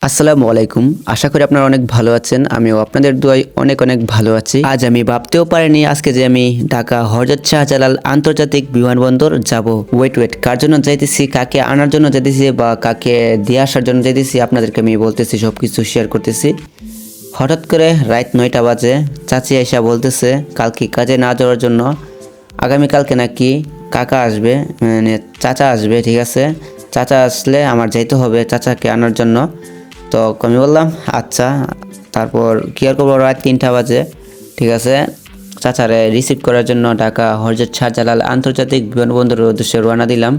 আসসালামু আলাইকুম। আশা করি আপনারা অনেক ভালো আছেন। আমিও আপনাদের দোয়ায় অনেক ভালো আছি। আজ আমি ভাবতেও পারিনি আজকে যে আমি ঢাকা হযরত শাহজালাল আন্তর্জাতিক বিমানবন্দর যাব। ওয়েট কার জন্য যাইতেছি, কাকে আনার জন্য যাইতেছি বা কাকে দিয়ে আসার জন্য যাইতেছি আপনাদেরকে আমি বলতেছি, সবকিছু শেয়ার করতেছি। হঠাৎ করে রাত 9টা বাজে চাচি আইসা বলতেছে কালকে কাজে না যাওয়ার জন্য। আগামীকালকে নাকি কাকা আসবে, মানে চাচা আসবে। ঠিক আছে, চাচা আসলে আমার যাইতে হবে চাচাকে আনার জন্য। তো আমি বললাম আচ্ছা। তারপর কি আর করবো, রাত 3টা বাজে। ঠিক আছে, চাচারে রিসিভ করার জন্য ঢাকা হযরত শাহজালাল আন্তর্জাতিক বিমানবন্দরের উদ্দেশ্যে রওনা দিলাম।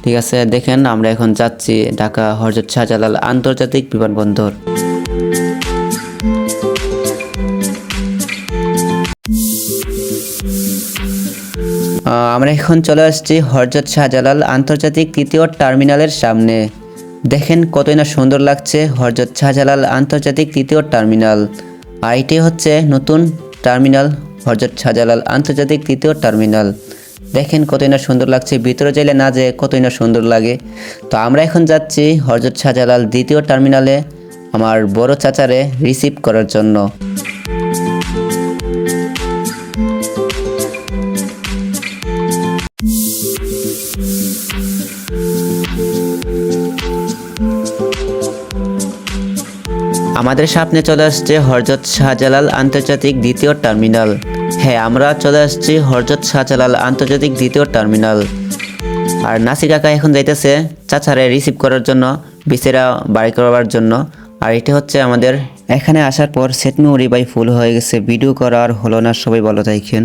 ঠিক আছে, দেখেন আমরা এখন যাচ্ছি ঢাকা হযরত শাহজালাল আন্তর্জাতিক বিমানবন্দর। আমরা এখন চলে আসছি হযরত শাহজালাল আন্তর্জাতিক তৃতীয় টার্মিনালের সামনে। দেখেন কতই না সুন্দর লাগছে হযরত শাহজালাল আন্তর্জাতিক তৃতীয় টার্মিনাল। আর এটি হচ্ছে নতুন টার্মিনাল, হযরত শাহজালাল আন্তর্জাতিক তৃতীয় টার্মিনাল। দেখেন কতই না সুন্দর লাগছে, ভিতরে যাইলে না যে কতই না সুন্দর লাগে। তো আমরা এখন যাচ্ছি হযরত শাহজালাল দ্বিতীয় টার্মিনালে আমার বড় চাচারে রিসিভ করার জন্য। আমাদের সামনে চলে আসছে হযরত শাহজালাল আন্তর্জাতিক দ্বিতীয় টার্মিনাল। হ্যাঁ, আমরা চলে আসছি হযরত শাহজালাল আন্তর্জাতিক দ্বিতীয় টার্মিনাল। আর নাসি কাকা এখন যাইতেছে চাচারে রিসিভ করার জন্য, বিচেরা বাড়ি করবার জন্য। আর এটা হচ্ছে আমাদের এখানে আসার পর সেট মেমোরি বাই ফুল হয়ে গেছে, ভিডিও করা আর হলো না। সবাই ভালো থাকেন।